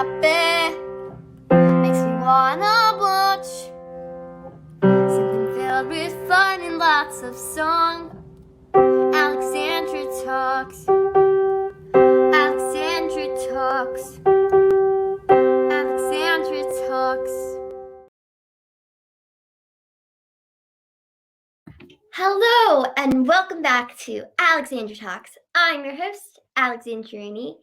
happy, makes me wanna watch something filled with fun and lots of song. Alexandra talks. Alexandra talks. Alexandra talks. Hello and welcome back to Alexandra Talks. I'm your host, Alexandra Rooney,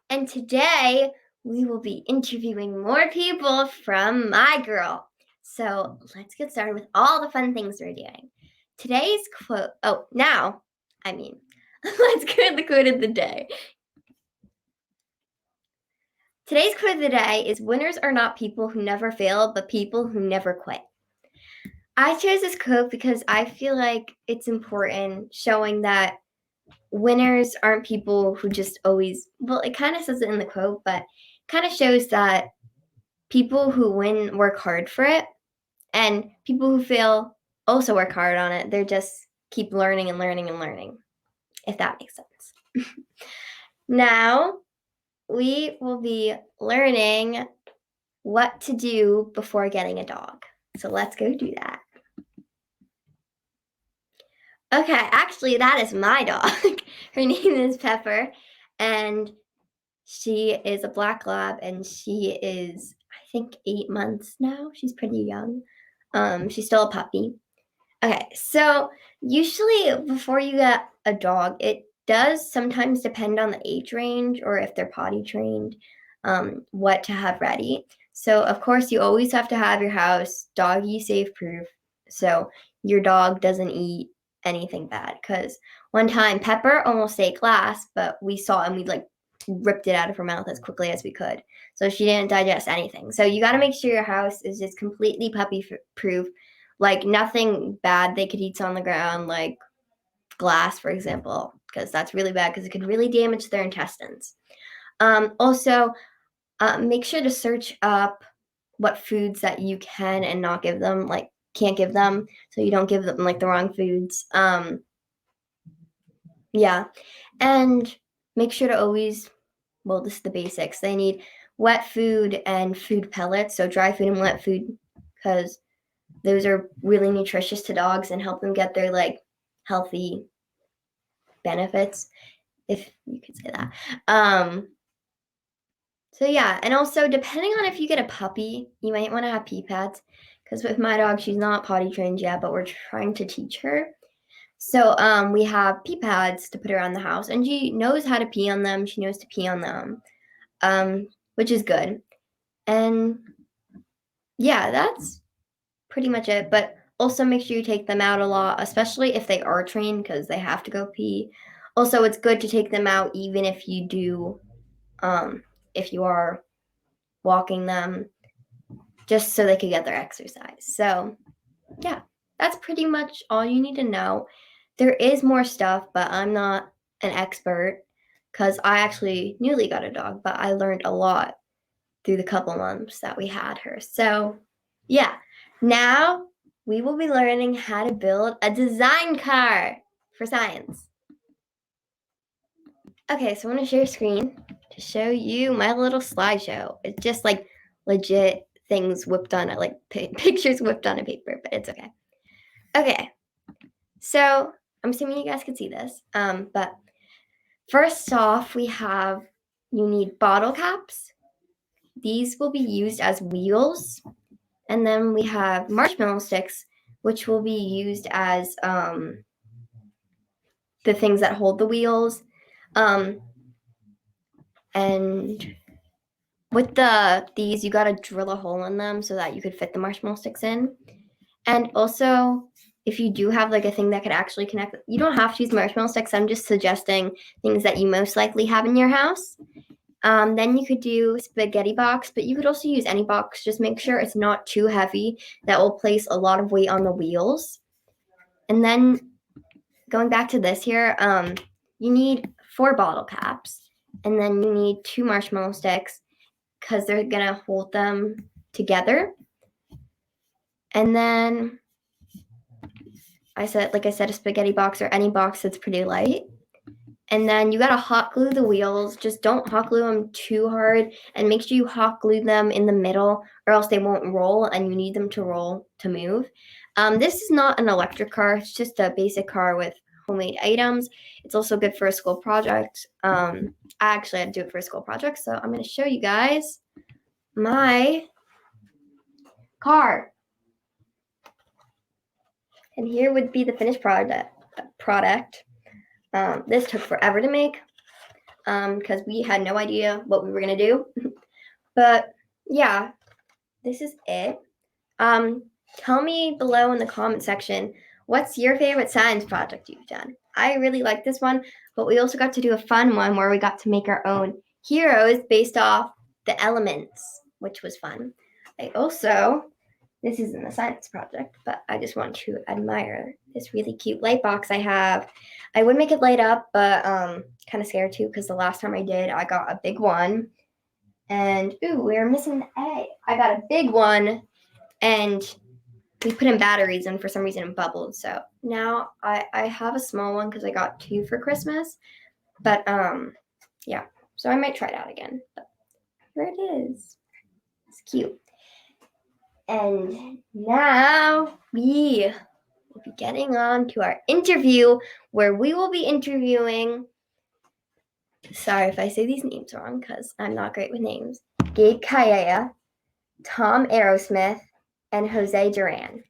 and today we will be interviewing more people from my girl. So let's get started with all the fun things we're doing. Today's quote, let's go to the quote of the day. Today's quote of the day is, winners are not people who never fail, but people who never quit. I chose this quote because I feel like it's important, showing that winners aren't people who just always, well, it kind of says it in the quote, but kind of shows that people who win work hard for it, and people who fail also work hard on it. They're just keep learning and learning and learning, if that makes sense. Now, we will be learning what to do before getting a dog. So let's go do that. Okay, actually, that is my dog. Her name is Pepper, and she is a black lab, and she is, I think, 8 months now. She's pretty young. She's still a puppy. Okay, so usually before you get a dog, it does sometimes depend on the age range or if they're potty trained, what to have ready. So, of course, you always have to have your house doggy safe proof so your dog doesn't eat anything bad. Because one time Pepper almost ate glass, but we saw it and we ripped it out of her mouth as quickly as we could. So she didn't digest anything. So you got to make sure your house is just completely puppy proof. Like nothing bad they could eat on the ground, like glass, for example, because that's really bad because it could really damage their intestines. Also, make sure to search up what foods that you can and not give them, can't give them, so you don't give them the wrong foods. Yeah, and make sure to always, well, this is the basics. They need wet food and food pellets, so dry food and wet food, because those are really nutritious to dogs and help them get their healthy benefits, if you could say that. So yeah, and also depending on if you get a puppy, you might want to have pee pads, because with my dog, she's not potty trained yet, but we're trying to teach her. So we have pee pads to put around the house, and she knows how to pee on them. She knows to pee on them, which is good. And yeah, that's pretty much it. But also make sure you take them out a lot, especially if they are trained, because they have to go pee. Also, it's good to take them out even if you do, if you are walking them, just so they could get their exercise. So yeah, that's pretty much all you need to know. There is more stuff, but I'm not an expert because I actually newly got a dog, but I learned a lot through the couple months that we had her. So yeah, now we will be learning how to build a design car for science. Okay, so I'm going to share a screen to show you my little slideshow. It's just legit things whipped on it, pictures whipped on a paper, but it's okay. Okay, so I'm assuming you guys can see this, but first off, you need bottle caps. These will be used as wheels. And then we have marshmallow sticks, which will be used as the things that hold the wheels. And with these, you got to drill a hole in them so that you could fit the marshmallow sticks in. And also, if you do have a thing that could actually connect, you don't have to use marshmallow sticks. I'm just suggesting things that you most likely have in your house. Then you could do spaghetti box, but you could also use any box. Just make sure it's not too heavy. That will place a lot of weight on the wheels. And then going back to this here, you need 4 bottle caps. And then you need 2 marshmallow sticks because they're going to hold them together. And then like I said, a spaghetti box or any box that's pretty light. And then you gotta hot glue the wheels. Just don't hot glue them too hard, and make sure you hot glue them in the middle, or else they won't roll, and you need them to roll to move. This is not an electric car. It's just a basic car with homemade items. It's also good for a school project. I actually had to do it for a school project, so I'm going to show you guys my car. And here would be the finished product. This took forever to make because we had no idea what we were going to do. But yeah, this is it. Tell me below in the comment section, what's your favorite science project you've done? I really like this one, but we also got to do a fun one where we got to make our own heroes based off the elements, which was fun. This isn't a science project, but I just want to admire this really cute light box I have. I would make it light up, but kind of scared too because the last time I did, I got a big one. And, ooh, we're missing the A. I got a big one, and we put in batteries, and for some reason it bubbled. So now I have a small one because I got 2 for Christmas. But, yeah. So I might try it out again. But here it is. It's cute. And now we will be getting on to our interview where we will be interviewing, sorry if I say these names wrong because I'm not great with names, Gabe Calleja, Tom Arrowsmith, and Jose Duran.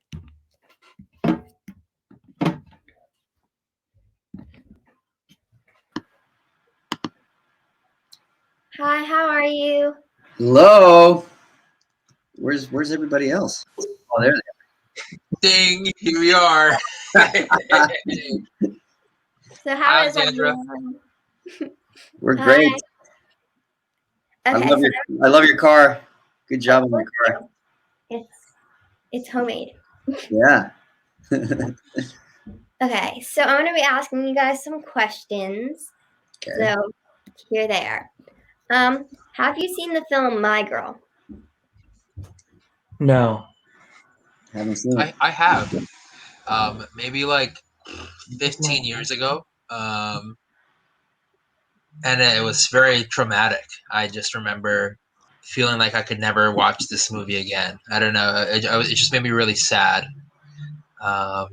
Hi, how are you? Hello. Where's everybody else? Oh, there Ding! Here we are. So how is Alexandra. everyone? We're great. Okay, I love your car. Good job on your car. It's homemade. Yeah. Okay, so I'm gonna be asking you guys some questions. Okay. So here they are. Have you seen the film My Girl? No. Haven't seen it. I have. Maybe like 15 years ago. And it was very traumatic. I just remember feeling like I could never watch this movie again. I don't know. It just made me really sad. But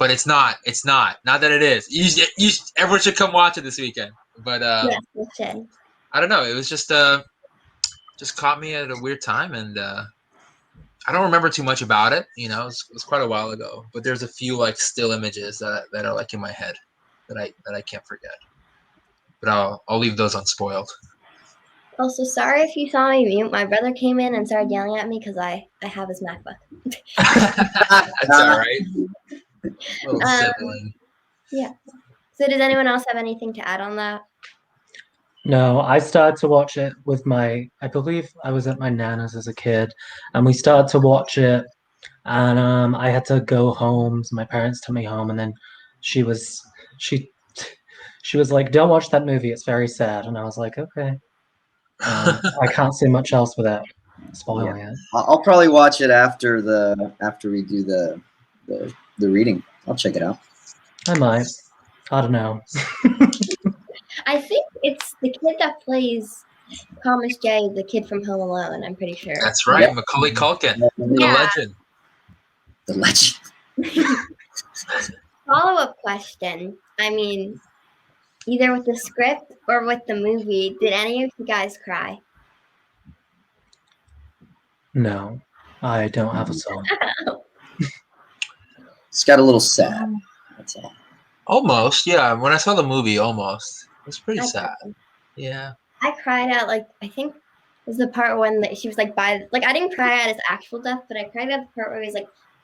it's not. It's not. Not that it is. Everyone should come watch it this weekend. But Yes, you should. I don't know. It was just caught me at a weird time, and I don't remember too much about it. You know, it was quite a while ago. But there's a few like still images that are like in my head that I can't forget. But I'll leave those unspoiled. Also, sorry if you saw me mute. My brother came in and started yelling at me because I have his MacBook. That's all right. Little sibling. Yeah. So does anyone else have anything to add on that? No, I started to watch it with I believe I was at my nana's as a kid, and we started to watch it, and I had to go home, so my parents took me home, and then she was like, "Don't watch that movie, it's very sad," and I was like, "Okay." I can't say much else without spoiling it. I'll probably watch it after we do the reading. I'll check it out. I might. I don't know. I think it's the kid that plays Thomas J, the kid from Home Alone. I'm pretty sure. That's right, yeah. Macaulay Culkin, yeah. The legend. Follow-up question. I mean, either with the script or with the movie, did any of you guys cry? No, I don't have a soul. It's got a little sad. That's all. Almost, yeah. When I saw the movie, almost. It was pretty sad. Yeah. I cried at I think it was the part when she was I didn't cry at his actual death, but I cried at the part where he was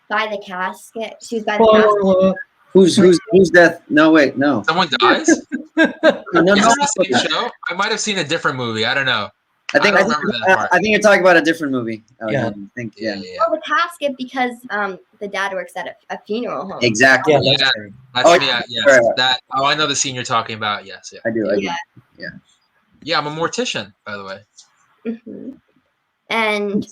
by the casket. She was by the casket. Who's death? No, wait, no. Someone dies? Is no. this the same show? I might have seen a different movie. I don't know. I think you're talking about a different movie. Yeah. Yeah. Oh, the casket because the dad works at a funeral home. Exactly. Yeah. That. Oh, I know the scene you're talking about. Yes. Yeah. I do. Yeah. Yeah, I'm a mortician, by the way. Mm-hmm. And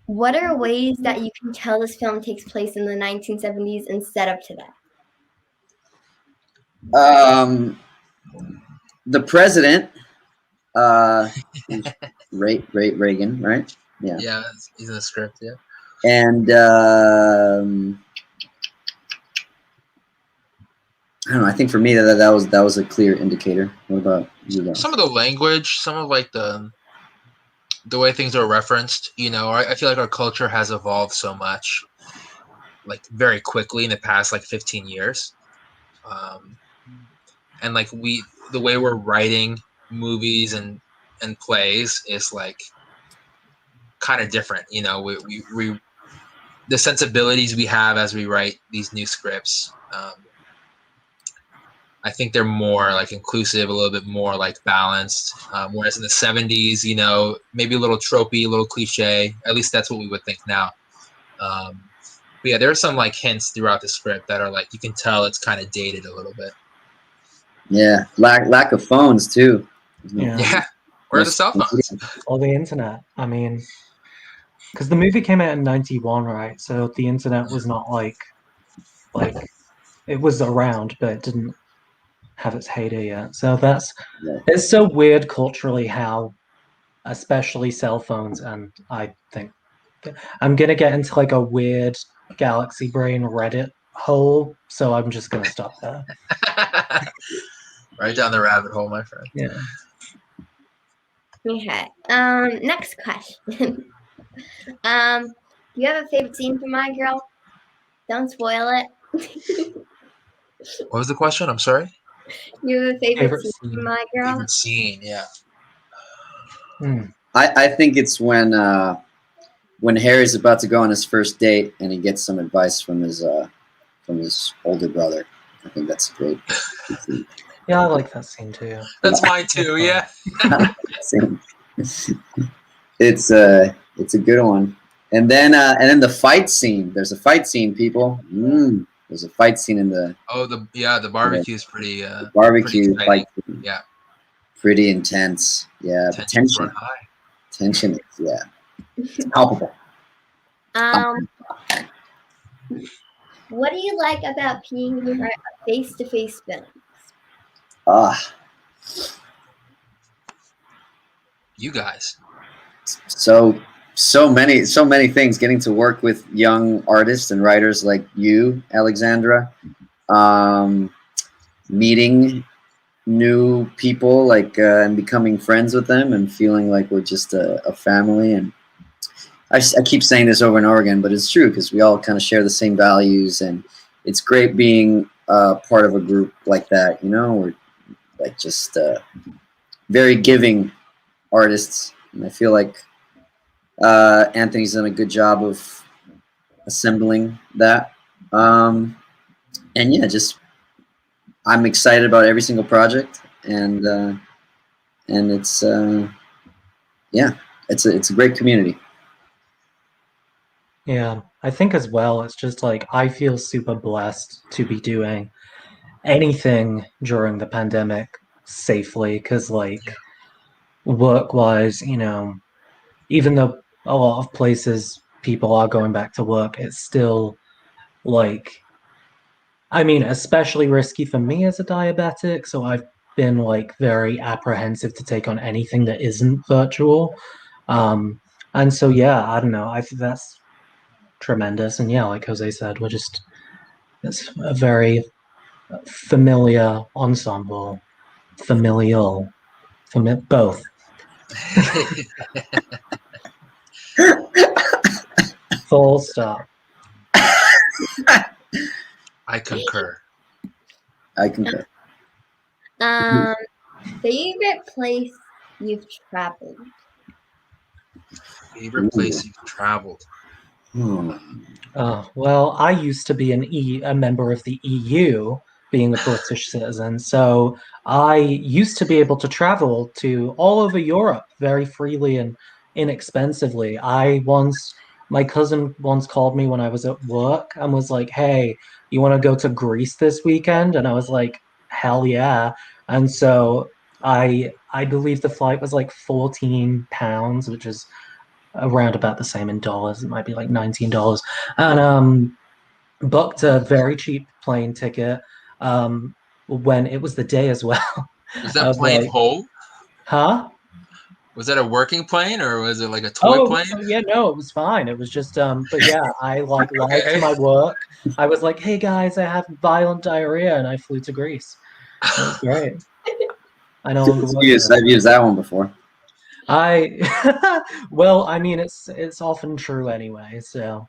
what are ways that you can tell this film takes place in the 1970s instead of today? The president, Reagan, right? Yeah. Yeah, he's in the script. Yeah. And I don't know. I think for me that was a clear indicator. What about you guys? Some of the language, some of like the way things are referenced. I feel like our culture has evolved so much, like very quickly in the past like 15 years. And like the way we're writing movies and plays is like kind of different. We the sensibilities we have as we write these new scripts. I think they're more like inclusive, a little bit more like balanced. Whereas in the 70s, maybe a little tropey, a little cliche. At least that's what we would think now. But yeah, there are some like hints throughout the script that are like you can tell it's kind of dated a little bit. Yeah, lack of phones too. Yeah. Where are the cell phones? Or the internet. I mean, because the movie came out in 91, right? So the internet was not like it was around, but it didn't have its heyday yet. So it's so weird culturally how, especially cell phones, and I think I'm gonna get into like a weird galaxy brain Reddit hole, so I'm just gonna stop there. Right down the rabbit hole, my friend. Yeah. Okay. Next question. Do you have a favorite scene from My Girl? Don't spoil it. What was the question? I'm sorry. You have a favorite scene from My Girl? Favorite scene, yeah. I think it's when Harry's about to go on his first date and he gets some advice from his older brother. I think that's great. Yeah, I like that scene too. That's mine too. Yeah. It's a good one. And then the fight scene. There's a fight scene, people. There's a fight scene in the. The barbecue is pretty. Barbecue pretty fight scene. Yeah. Pretty intense. Yeah. Tension's run high. Tension is it's palpable. What do you like about being face-to-face films? You guys. So many things. Getting to work with young artists and writers like you, Alexandra. Meeting new people and becoming friends with them and feeling like we're just a family. And I keep saying this over and over again, but it's true because we all kind of share the same values, and it's great being part of a group like that. We're like just very giving artists, and I feel like Anthony's done a good job of assembling that. And yeah, just I'm excited about every single project, and it's it's a great community. Yeah, I think as well, it's just like I feel super blessed to be doing anything during the pandemic safely because, like, work-wise, even though a lot of places people are going back to work, it's still like, I mean, especially risky for me as a diabetic. So I've been like very apprehensive to take on anything that isn't virtual. And so, yeah, I don't know. I think that's tremendous. And yeah, like Jose said, it's a very familiar ensemble, both. Full stop. I concur. Favorite place you've traveled? Favorite place you've traveled? Well, I used to be a member of the EU, being a British citizen, so I used to be able to travel to all over Europe very freely and inexpensively. My cousin once called me when I was at work and was like, "Hey, you want to go to Greece this weekend?" And I was like, "Hell yeah!" And so I believe the flight was like £14, which is around about the same in dollars. It might be like $19, and booked a very cheap plane ticket. when it was the day as well. Was that Of plane like, whole? huh? Was that a working plane or was it like a toy Oh, plane? yeah, no, it was fine. It was just, but yeah, I like lied to Okay. my work. I was like, hey guys, I have violent diarrhea, and I flew to Greece. It was great. I no longer work there. I've used that one before. Well, I mean, it's often true anyway. So,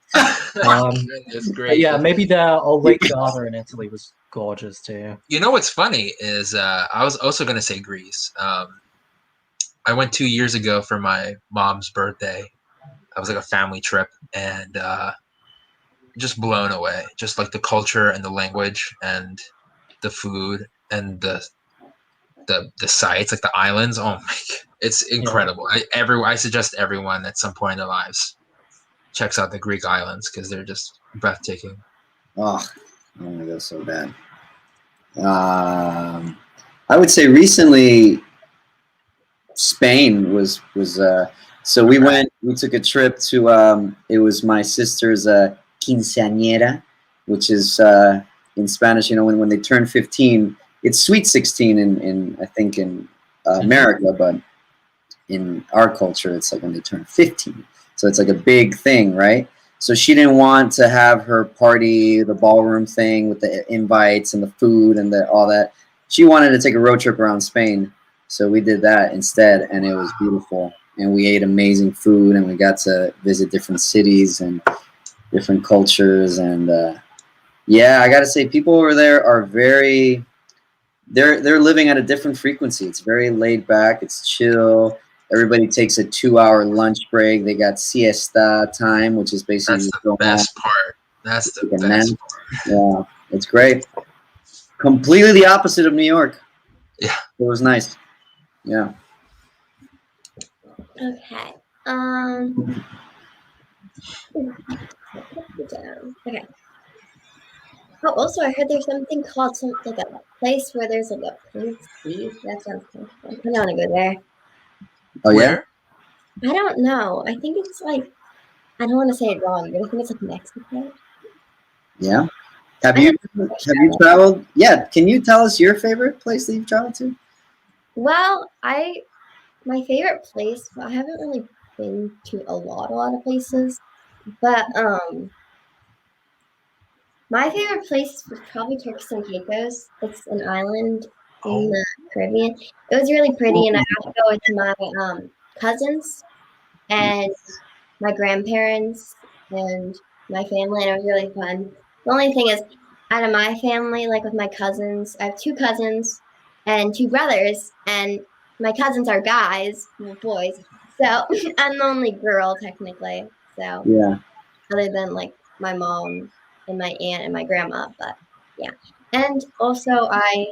Goodness but yeah, gracious. maybe the old Lake Garda in Italy was gorgeous too. You know what's funny is I was also going to say Greece. I went 2 years ago for my mom's birthday. I was like a family trip and just blown away. Just like the culture and the language and the food and the sites, like the islands. Oh my God. It's Yeah. incredible. I suggest everyone at some point in their lives checks out the Greek islands because they're just breathtaking. Oh, I want to go so bad. I would say recently Spain was so we took a trip to it was my sister's quinceañera, which is in Spanish, when they turn 15, it's sweet 16 in I think in America, but in our culture it's like when they turn 15. So it's like a big thing, right? So she didn't want to have her party, the ballroom thing with the invites and the food and all that. She wanted to take a road trip around Spain. So we did that instead, and it was beautiful. And we ate amazing food, and we got to visit different cities and different cultures. And yeah, I got to say, people over there are very they're living at a different frequency. It's very laid back. It's chill. Everybody takes a 2-hour lunch break. They got siesta time, which is basically That's just the go home, best part. That's the take a best nap. part. Yeah, it's great. Completely the opposite of New York. Yeah. It was nice. Yeah. Okay. Okay. Oh, also, I heard there's something called like a place where there's like a pink sea. That sounds kind of fun. I don't want to go there. Oh yeah. Where? I don't know. I think it's like, I don't want to say it wrong, but I think it's like Mexico. Yeah. Have I you don't know. traveled? Yeah. Can you tell us your favorite place that you've traveled to? Well, my favorite place. I haven't really been to a lot of places, but my favorite place was probably Turks and Caicos. It's an island in Oh, the Caribbean. It was really pretty, and I got to go with my cousins and my grandparents and my family, and it was really fun. The only thing is, out of my family, like with my cousins, I have 2 cousins and 2 brothers, and my cousins are guys, well, boys. So I'm the only girl technically. So Yeah. other than like my mom and my aunt and my grandma, but yeah. And also I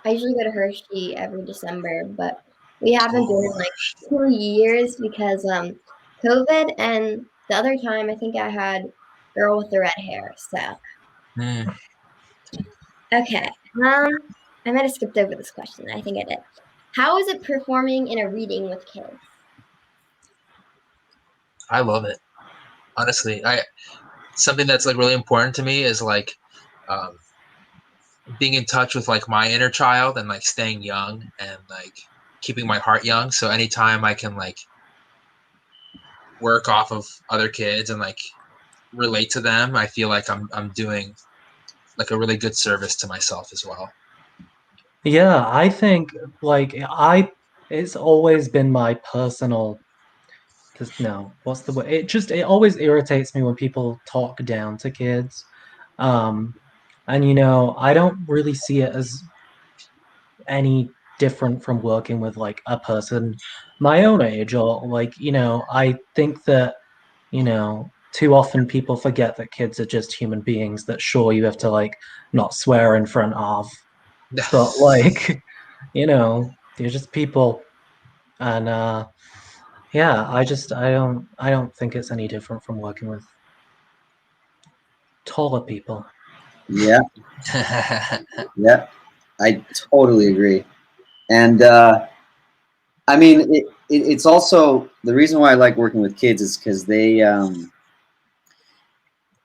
usually go to Hershey every December, but we haven't been in oh, like 2 years because COVID, and the other time I think I had girl with the red hair. So hmm. okay, I might have skipped over this question. I think I did. How is it performing in a reading with kids? I love it. Honestly, something that's like really important to me is like um, being in touch with like my inner child and like staying young and like keeping my heart young. So anytime I can like work off of other kids and like relate to them, I feel like I'm doing like a really good service to myself as well. Yeah, I think like it's always been my personal this no, what's the word? It always irritates me when people talk down to kids. Um and I don't really see it as any different from working with like a person my own age or like, I think that, too often people forget that kids are just human beings that sure you have to like not swear in front of, but like, they're just people. And yeah, I don't think it's any different from working with taller people. Yeah. Yeah. I totally agree. And I mean, it's also the reason why I like working with kids is because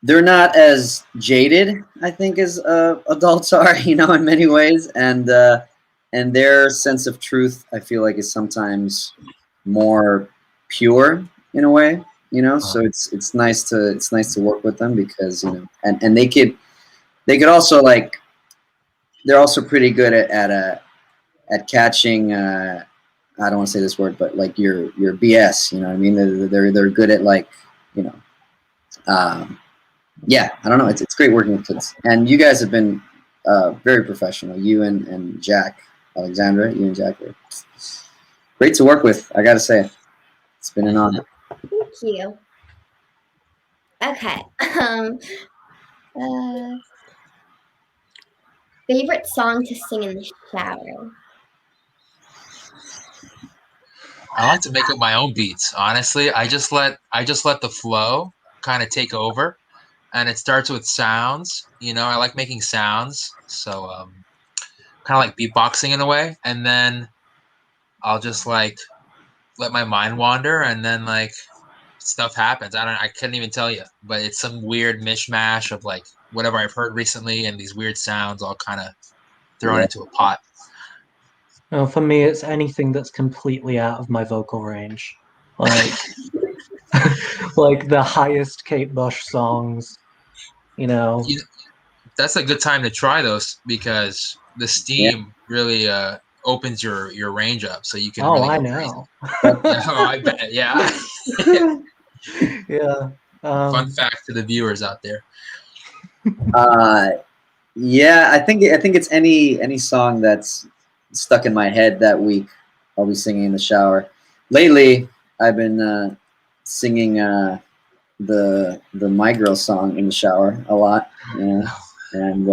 they're not as jaded, I think, as adults are, you know, in many ways, and their sense of truth, I feel like, is sometimes more pure in a way, you know. So it's nice to work with them because, you know, and they could also like, they're also pretty good at catching. I don't want to say this word, but like your BS, you know what I mean? They're good at, like, you know. Yeah, I don't know. It's great working with kids, and you guys have been very professional. You and Jack, Alexandra, you and Jack are great to work with. I gotta say, it's been an honor. Thank you. Okay. Uh, favorite song to sing in the shower? I like to make up my own beats. Honestly, I just let the flow kind of take over, and it starts with sounds. You know, I like making sounds, so kind of like beatboxing in a way, and then I'll just like let my mind wander, and then like stuff happens. I couldn't even tell you, but it's some weird mishmash of like whatever I've heard recently and these weird sounds all kind of thrown Yeah. into a pot. Well, for me, it's anything that's completely out of my vocal range, like like the highest Kate Bush songs. You know, You, that's a good time to try those because the Yeah. steam really opens your range up, so you can oh, really I go crazy. know. Yeah, oh, I bet. Yeah. Yeah. Fun fact to the viewers out there. Uh, yeah, I think it's any song that's stuck in my head that week. I'll be singing in the shower. Lately, I've been singing the My Girl song in the shower a lot. You know, and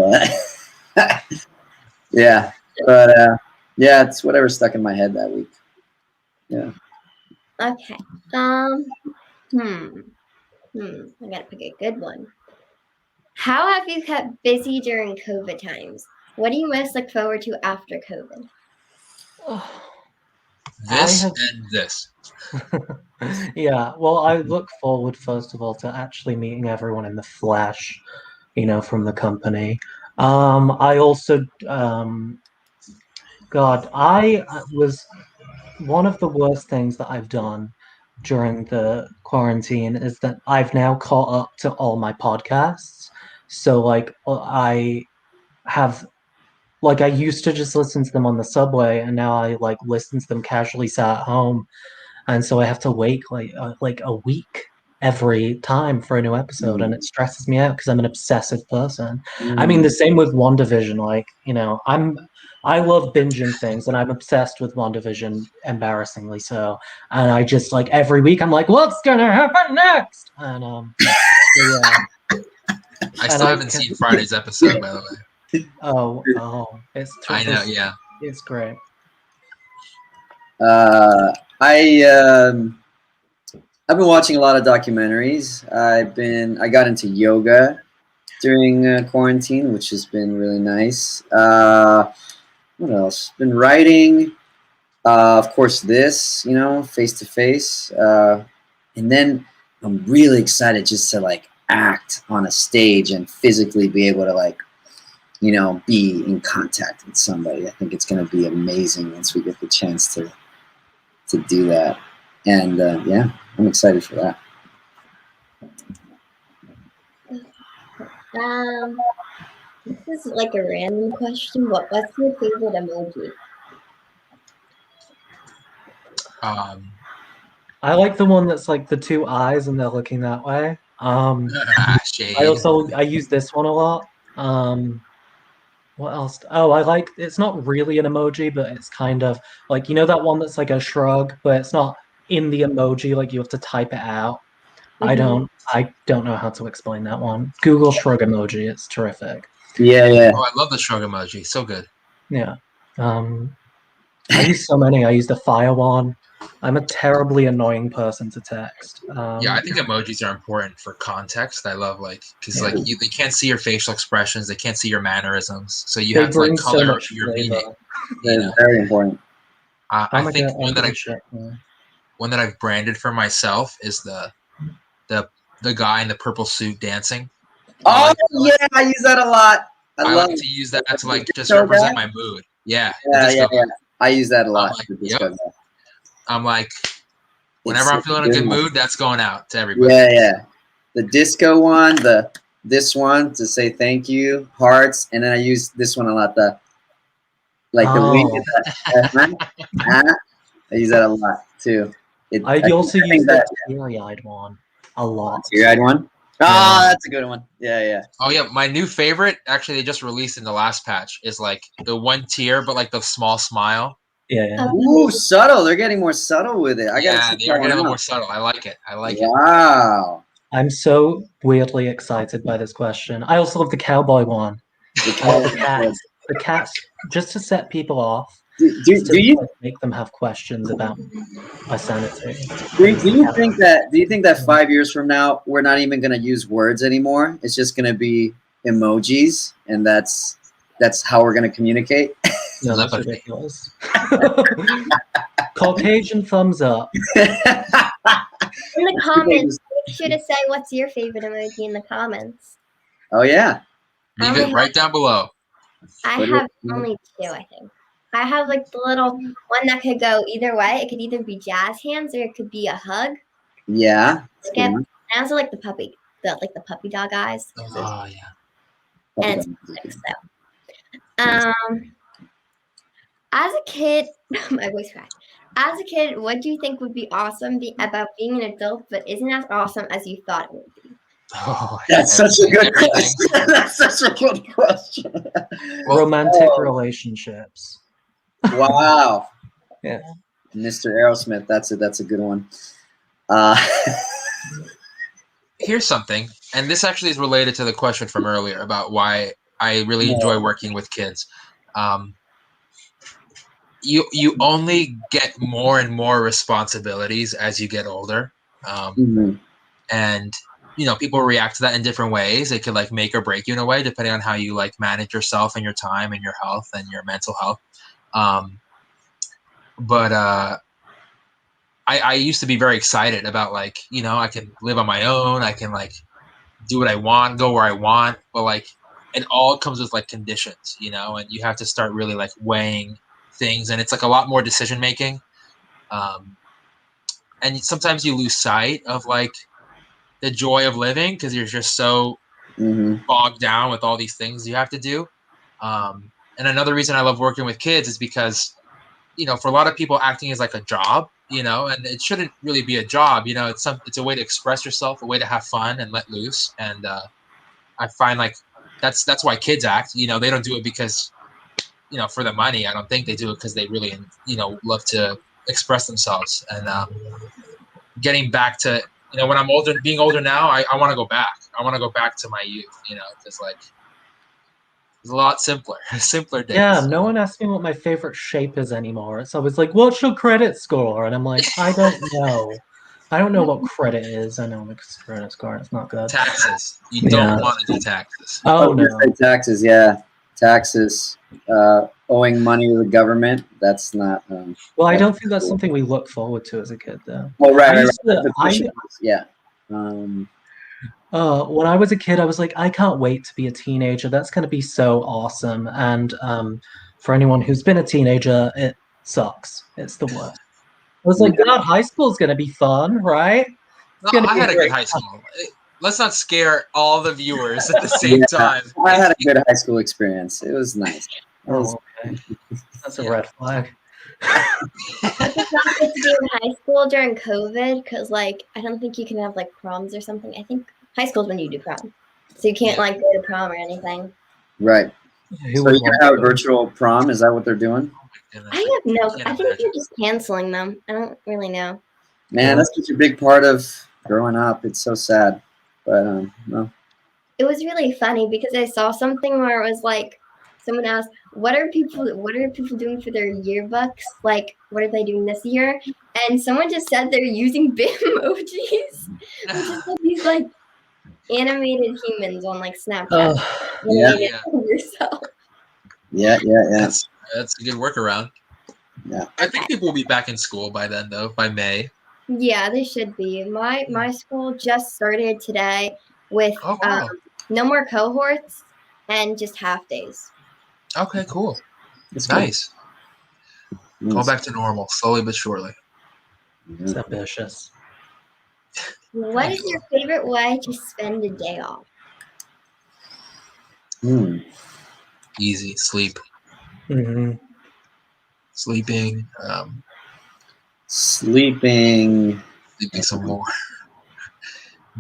yeah, but yeah, it's whatever's stuck in my head that week. Yeah. Okay. I gotta pick a good one. How have you kept busy during COVID times? What do you most look forward to after COVID? This have and this. Yeah, well, I look forward, first of all, to actually meeting everyone in the flesh, you know, from the company. I also, God, I was one of the worst things that I've done during the quarantine is that I've now caught up to all my podcasts. So, like, I have, like, I used to just listen to them on the subway, and now I, like, listen to them casually sat at home. And so I have to wait like a week every time for a new episode, and it stresses me out because I'm an obsessive person. I mean, the same with WandaVision. Like, you know, I love binging things, and I'm obsessed with WandaVision, embarrassingly so. And I just like every week I'm like, what's gonna happen next? And so, yeah. I And still haven't seen Friday's episode, by the way. oh, I know, yeah. it's great. Uh, I I've been watching a lot of documentaries. I got into yoga during quarantine, which has been really nice. What else? Been writing. Of course, this, you know, face to face. And then I'm really excited just to like act on a stage and physically be able to like, you know, be in contact with somebody. I think it's going to be amazing once we get the chance to do that. And yeah, I'm excited for that. This is like a random question, but what's your favorite emoji? I like the one that's like the two eyes and they're looking that way. Shade. I use this one a lot. What else? Oh, I like it's not really an emoji, but it's kind of like, you know, that one that's like a shrug, but it's not in the emoji, like you have to type it out. I don't know how to explain that one. Google shrug emoji, it's terrific. Yeah, yeah. Oh, I love the shrug emoji. So good. Yeah. I use so many. I use the fire one. I'm a terribly annoying person to text. Yeah, I think emojis are important for context. I love like because Yeah. like they can't see your facial expressions, they can't see your mannerisms, so you They have to like bring so color much your flavor. meaning. You know, It's very important. I think shit. one that I've branded for myself is the the guy in the purple suit dancing. Oh yeah, I use that a lot. I love like to use that to like just disco represent guy? my mood. Yeah, the Yeah, disco. yeah. I use that a lot. like, The disco guy. I'm like, It's whenever I'm such a feeling a good good one. mood, that's going out to everybody. Yeah. The disco one, this one to say thank you, hearts, and then I use this one a lot. The wink. I use that a lot too. I also use think the teary-eyed one a lot. teary-eyed one. Ah, that's a good one. Yeah. Oh yeah, my new favorite. Actually, they just released in the last patch. Is like the one tear, but like the small smile. Yeah. Ooh, subtle. They're getting more subtle with it. I gotta Yeah, check they that are one getting a little out. more subtle. I like it. Wow. I'm so weirdly excited by this question. I also love the cowboy one. I love the cats. The cats, just to set people off, Do you like, make them have questions about my sanity. do you think that 5 years from now we're not even gonna use words anymore? It's just gonna be emojis, and that's how we're gonna communicate. No, that's ridiculous. Caucasian thumbs up. In the comments, make sure to say what's your favorite emoji in the comments. Oh yeah. Leave it right down below. I have only two, I think. I have like the little one that could go either way. It could either be jazz hands or it could be a hug. Yeah. And I also like the puppy dog eyes. Oh yeah. And as a kid, my voice cracked. As a kid, what do you think would be awesome about being an adult, but isn't as awesome as you thought it would be? Oh, that's such a good question. That's such a good question. Romantic relationships. Wow. Yeah. Mr. Arrowsmith, that's a good one. Here's something, and this actually is related to the question from earlier about why I really enjoy working with kids. You only get more and more responsibilities as you get older, and people react to that in different ways. It could like make or break you in a way, depending on how you like manage yourself and your time and your health and your mental health. But I used to be very excited about like I can live on my own. I can like do what I want, go where I want. But like it all comes with like conditions, and you have to start really like weighing things, and it's like a lot more decision making. And sometimes you lose sight of like the joy of living because you're just so bogged down with all these things you have to do. And another reason I love working with kids is because for a lot of people, acting is like a job, and it shouldn't really be a job. It's a way to express yourself, a way to have fun and let loose. And I find like that's why kids act. They don't do it because for the money. I don't think they do it because they really love to express themselves. And getting back to when I'm older, being older now, I want to go back. I want to go back to my youth. Because like it's a lot simpler days. Yeah, no one asks me what my favorite shape is anymore. It's always like, what's your credit score? And I'm like, I don't know. I don't know what credit is. I know my credit score. It's not good. Taxes. You don't want to do taxes. Oh no. Taxes, yeah. Taxes. Owing money to the government. That's not. Well, I don't think that's something we look forward to as a kid, though. Well, right. Yeah. When I was a kid, I was like, I can't wait to be a teenager. That's going to be so awesome. And for anyone who's been a teenager, it sucks. It's the worst. I was like, God, high school's going to be fun, right? No, I had a good high school. Let's not scare all the viewers at the same time. I had a good high school experience. It was nice. Okay. That's a red flag. It's not good to be in high school during COVID because, like, I don't think you can have like proms or something. I think high school's when you do prom, so you can't like go to prom or anything. Right. So you're gonna have a virtual prom? Is that what they're doing? I have no. I think they're just canceling them. I don't really know. Man, that's such a big part of growing up. It's so sad, but no. It was really funny because I saw something where it was like someone asked, "What are people doing for their yearbooks? Like, what are they doing this year?" And someone just said they're using BIM emojis, which is like these like animated humans on like Snapchat. Yourself. Yeah. That's a good workaround. Yeah. I think people will be back in school by then, though, by May. Yeah, they should be. My school just started today with no more cohorts and just half days. Okay, cool. That's cool. Nice. Going back to normal, slowly but surely. It's ambitious. What is your favorite way to spend a day off? Easy. Sleep. Hmm. Sleeping. Sleeping. Sleeping some more.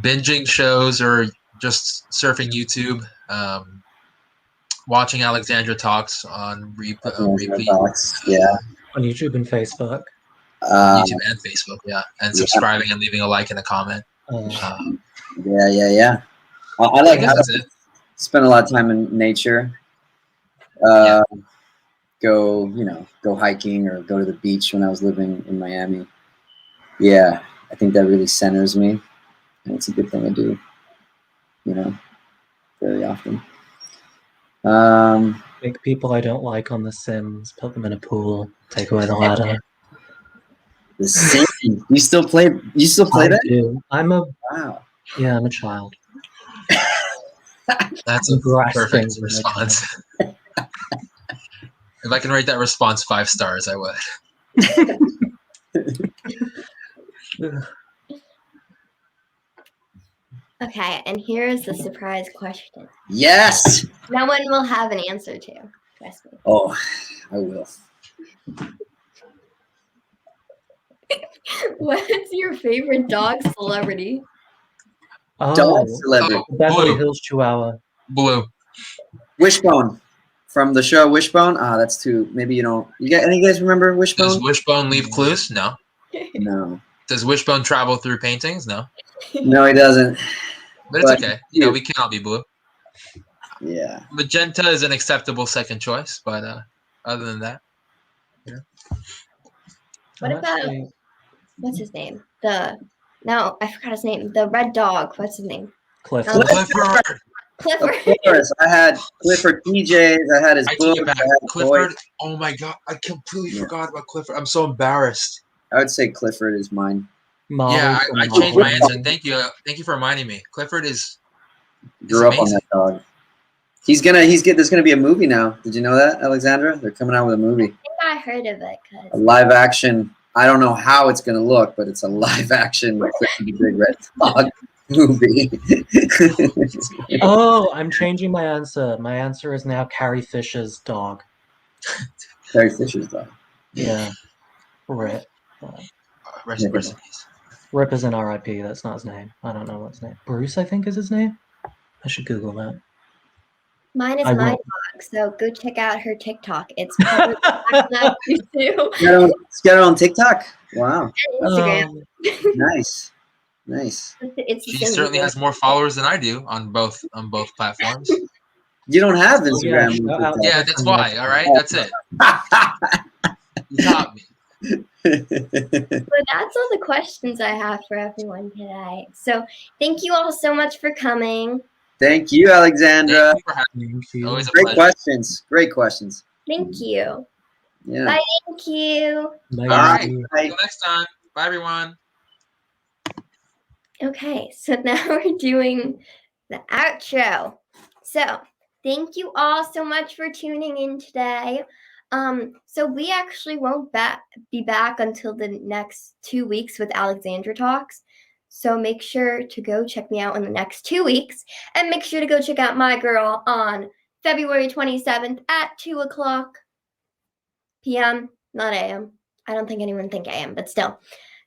Binging shows or just surfing YouTube. Watching Alexandra Talks on repeat. Yeah. On YouTube and Facebook. YouTube and Facebook, yeah. And subscribing and leaving a like and a comment. Yeah. I like spend a lot of time in nature. Go hiking or go to the beach when I was living in Miami. Yeah, I think that really centers me, and it's a good thing to do, very often. Make people I don't like on The Sims, put them in a pool, take away the ladder. The Sims? You still play that? I do. Wow. Yeah, I'm a child. That's a perfect response. If I can rate that response 5 stars, I would. Okay, and here's the surprise question. Yes! No one will have an answer to. Trust me. Oh, I will. What's your favorite dog celebrity? Dog celebrity. Beverly Hills Chihuahua. Blue. Wishbone. From the show Wishbone. That's too. Maybe you don't. Any of you guys remember Wishbone? Does Wishbone leave clues? No. No. Does Wishbone travel through paintings? No. No, he doesn't. But it's okay. We can all be blue. Yeah. Magenta is an acceptable second choice, but other than that, What about what's his name? I forgot his name. The red dog. What's his name? Clifford. Clifford. Of course, I had Clifford PJs. I had his book. Clifford. Oh my god, I completely forgot about Clifford. I'm so embarrassed. I would say Clifford is mine. Yeah, I changed my answer. Thank you for reminding me. Clifford is grew up on that dog. There's gonna be a movie now. Did you know that, Alexandra? They're coming out with a movie. I think I heard of it. A live action. I don't know how it's gonna look, but it's a live action Clifford the Big Red Dog movie. Oh, I'm changing my answer. My answer is now Carrie Fisher's dog. Carrie Fisher's dog. Yeah. Rip. Rest in peace. Rip is an R.I.P. That's not his name. I don't know what his name. Bruce, I think, is his name. I should Google that. Mine is my dog, so go check out her TikTok. It's probably too. It's got her on TikTok. Wow. And Instagram. Nice. She certainly has more followers than I do on both platforms. You don't have Instagram. Yeah, that's why. All right, that's it. You taught me. So that's all the questions I have for everyone today. So thank you all so much for coming. Thank you, Alexandra. Thank you for having me. Always a Great pleasure. questions. Great questions. Thank you. Yeah. Bye. Thank you. Bye. All right. Until next time. Bye, everyone. Okay, so now we're doing the outro. So thank you all so much for tuning in today. So we actually won't be back until the next 2 weeks with Alexandra Talks. So make sure to go check me out in the next 2 weeks, and make sure to go check out my girl on February 27th at 2:00 p.m. Not a.m. I don't think anyone think a.m., but still.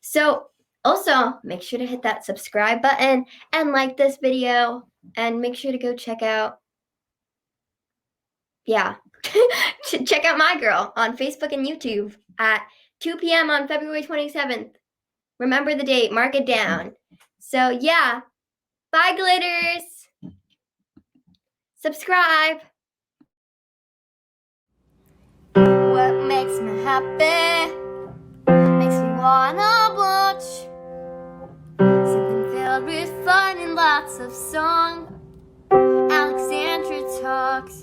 So also make sure to hit that subscribe button and like this video, and make sure to go check out check out my girl on Facebook and YouTube at 2 p.m. on February 27th. Remember the date, mark it down. So yeah, bye glitters. Subscribe. What makes me happy? Makes me wanna watch something filled with fun and lots of song. Alexandra Talks.